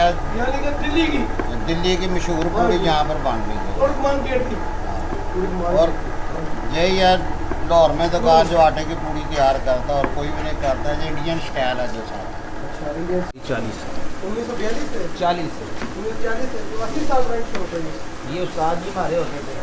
क्या यानी कि दिल्ली की मशहूर पूड़ी यहाँ पर बन रही है। और यही है लाहौर में दुकान जो आटे की पूड़ी तैयार करता है और कोई भी नहीं करता है, इंडियन स्टाइल है जो सारा। 40 ये उस्ताद जी हमारे होते थे।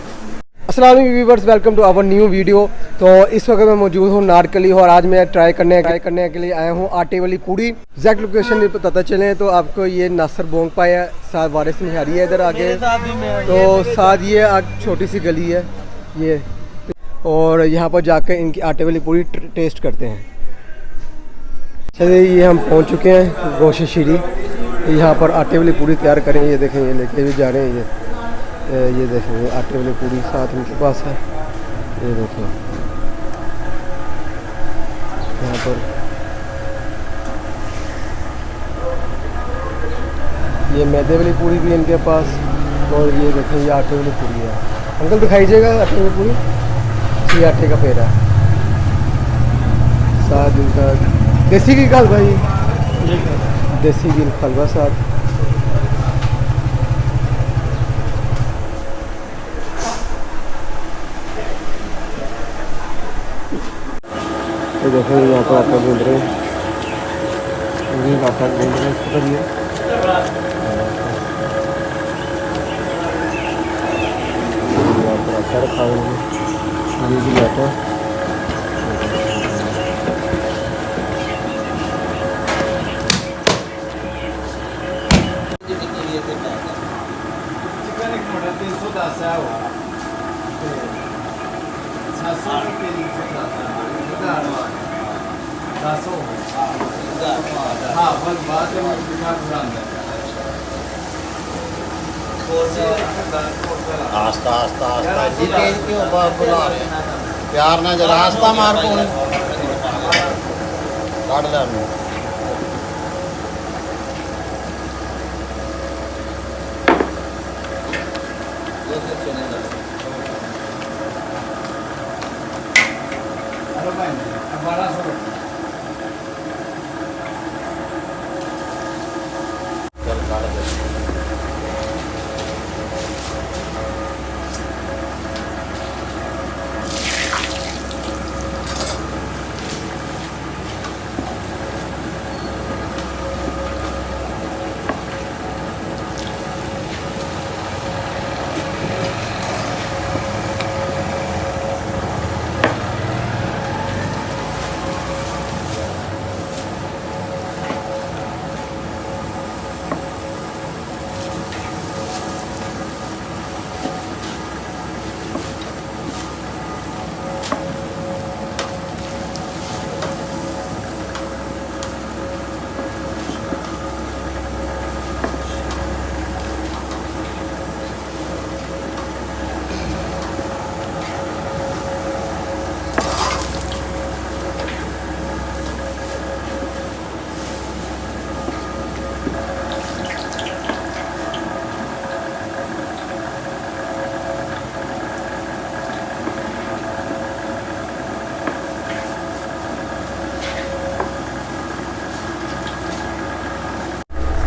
अस्सलाम वालेकुम viewers, welcome to our new video. तो इस वक्त मैं मौजूद हूँ नारकली और आज मैं ट्राई करने के लिए आया हूँ आटे वाली पूड़ी। एग्जैक्ट लोकेशन नहीं पता चले तो आपको ये नासर बोंग पाया, साथ वारिस निहारी है इधर आगे, तो साथ ये छोटी सी गली है ये, और यहाँ पर जाकर इनकी आटे वाली पूड़ी टेस्ट करते हैं। चलिए ये हम पहुँच चुके हैं गोशे शीरी, यहाँ पर आटे वाली पूड़ी तैयार करें। ये देखें, ये लेके भी जा रहे हैं। ये देखें, ये आटे वाली पूड़ी साथ इनके पास है। ये देखें यहाँ पर, ये मैदे वाली पूड़ी भी इनके पास, और ये देखें ये आटे वाली पूड़ी है। अंकल दिखाइएगा आटे वाली पूड़ी, ये आटे का पेड़ा है, साथ इनका देसी घी का हलवा, ये देसी घी का हलवा साथ। तो देखो यहाँ पर आटा गूंद रहे हैं, आटा गूंद रहे हैं इसको करिए। यहाँ पर आटा रखा हुआ है, ये भी आटा। आस्ता आस्ता आस्ता जी तेज क्यों बुला रहे हैं, प्यार ना जरा आस्ता मार को काट लिया हमने। चल काट दे।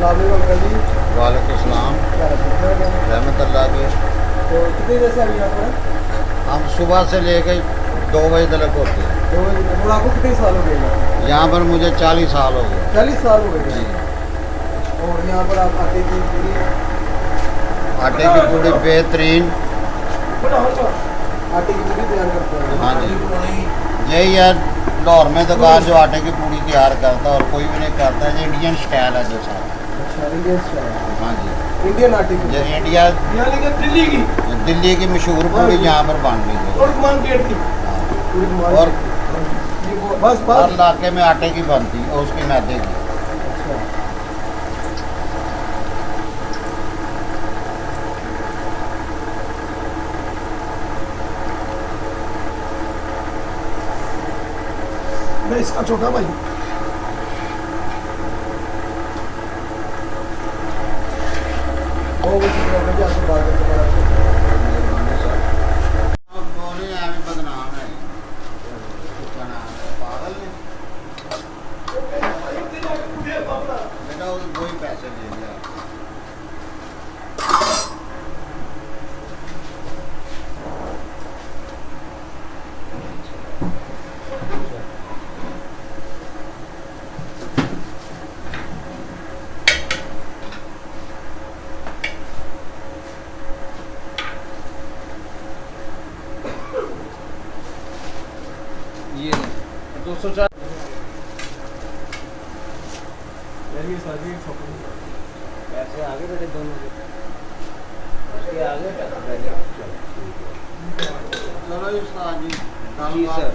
वालेकुम सलाम रहमतुल्लाह की। तो कितने देर से अभी यहाँ पर? हम सुबह से लेकर 2 बजे तक होते हैं। 2 बजे। और आपको कितने साल हो गए यहाँ पर? मुझे 40 साल हो गए। 40 साल हो गए। जी। और यहाँ पर आप आटे की पूड़ी बेहतरीन आटे की पूड़ी तैयार करते हैं। हाँ जी, यही है लाहौर में दुकान जो आटे की पूड़ी तैयार करता है और कोई भी नहीं करता है, इंडियन स्टाइल है जो सारा। अच्छा, इंडियन स्टाइल। हाँ जी, इंडियन आटे की, जो इंडिया यानी कि दिल्ली की मशहूर पूड़ी यहाँ पर बन रही है। हाँ। और बस हर इलाके में आटे की बनती है और उसकी मैदे की। अच्छा, मैं इसका छोटा भाई वो आपसे बात करते हैं। बेटा कोई पैसे दे दिया। पैसे आगे बेटे दोनों के उसके आगे चलो जी उस्ताद जी जी सर।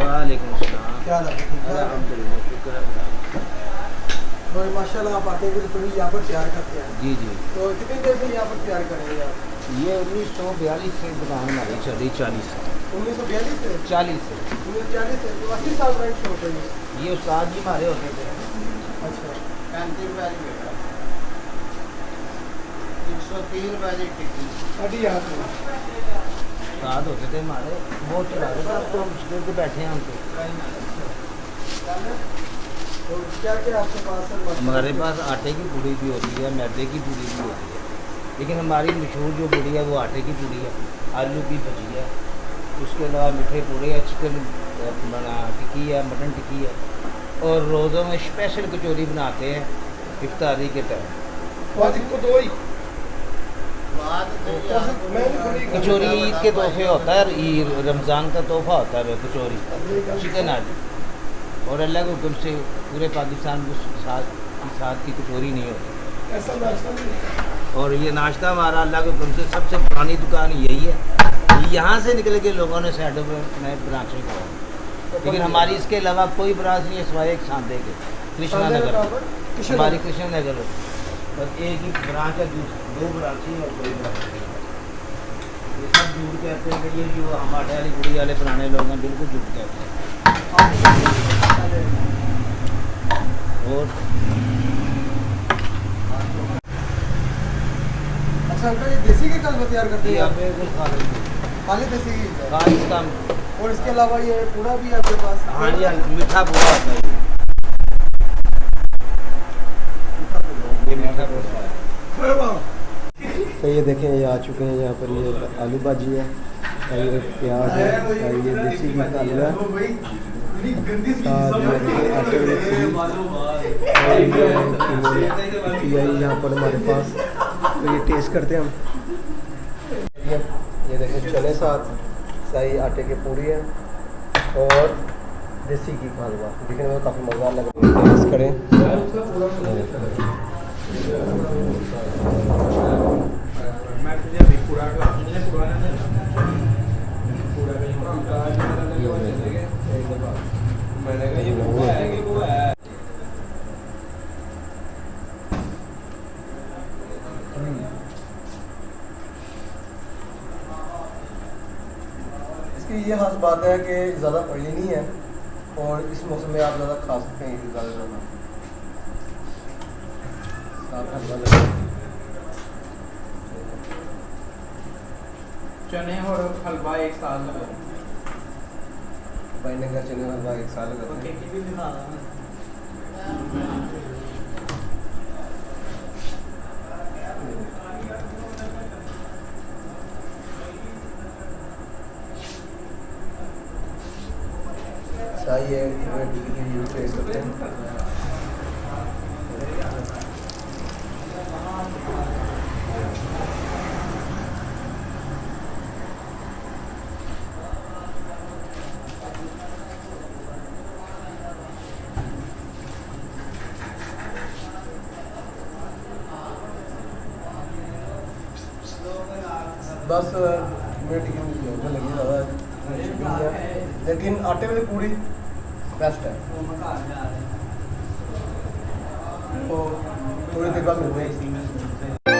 वालेकुम अस्सलाम। क्या हाल है? ठीक है। अल्हम्दुलिल्लाह, शुक्र है खुदा का। तो माशाल्लाह आप आटे की पूड़ी यहाँ पर तैयार करते हैं। जी जी, तो कितनी देर से यहाँ पर तैयार करेंगे आप? ये 1942 से दुकान हमारी चली, 40 से 1942 से 40 से 1940 से तो 80 साल राइट शो होते हैं। ये उस्ताद जी हमारे होते थे। अच्छा 35 रुपए की बेटा 130 रुपए की टिक्की अभी यहाँ से उस्ताद होते थे हमारे, बहुत चला रहे थे। अब तो हम मुश्किल से बैठे हैं हमको। तो क्या क्या आपके पास है? हमारे पास आटे की पूड़ी भी होती है, मैदे की पूड़ी भी होती है, लेकिन हमारी मशहूर जो पूड़ी है वो आटे की पूड़ी है, आलू की भजी है, उसके अलावा मीठे पूड़े है, चिकन बना टिक्की है, मटन टिक्की है, और रोज़ों में स्पेशल कचौरी बनाते हैं इफ्तारी के टाइम। बात को दो ही बात कचौरी ईद के तोहफे होता है, ईद रमज़ान का तोहफा होता है कचौरी, चिकन आलू। और अल्लाह के हुक्म से पूरे पाकिस्तान में साथ की कचौरी नहीं होती। ऐसा नाश्ता नहीं है। और ये नाश्ता हमारा अल्लाह के हुक्म से सबसे पुरानी दुकान यही है। यहाँ से निकल के लोगों ने साइडों में नए ब्रांचें खोले, लेकिन हमारी इसके अलावा कोई ब्रांच नहीं है सिवाय एक सांदे के, कृष्णा नगर। हमारी कृष्णा नगर बस एक ही ब्रांच है, दो ब्रांच ही और कोई ब्रांच नहीं है। ये सब झूठ कहते हैं कि ये जो हमारे वाली गुड़ी वाले पुराने लोग हैं, बिल्कुल झूठ कहते हैं। और अच्छा अंकल ये देसी के कल तैयार करते हैं ये आप? आप बिल्कुल खा लेते हैं। खाली देसी घी इसका और इसके अलावा ये पूड़ा भी है आपके पास? हाँ जी, हाँ, मीठा पूरा होता है। ये मीठा पूरा है। तो ये देखें ये आ चुके हैं यहाँ पर, ये आलू भाजी है, और ये प्याज है, और ये देसी घी का आलू है, साथ में देखिए आटे वाली खीर, और ये यहाँ पर हमारे पास। तो ये टेस्ट करते हैं हम। ये देखें चने साथ सही आटे की पूड़ी है और देसी घी का हलवा, दिखने में काफ़ी मज़ा लग रहा है। टेस्ट करें। इसकी ये खास बात है कि ज़्यादा ऑयली नहीं है, और इस मौसम में आप ज़्यादा खा सकते हैं ज़्यादा ज़्यादा। चने और हलवा एक साल लगा भाई ने घर चने हलवा एक साल लगा। सही है, टेस्ट करते हैं। बस मिनट की लगी ज़्यादा, लेकिन आटे वाली पूड़ी बेस्ट है। तो थोड़ी देर बाद मिलते हैं।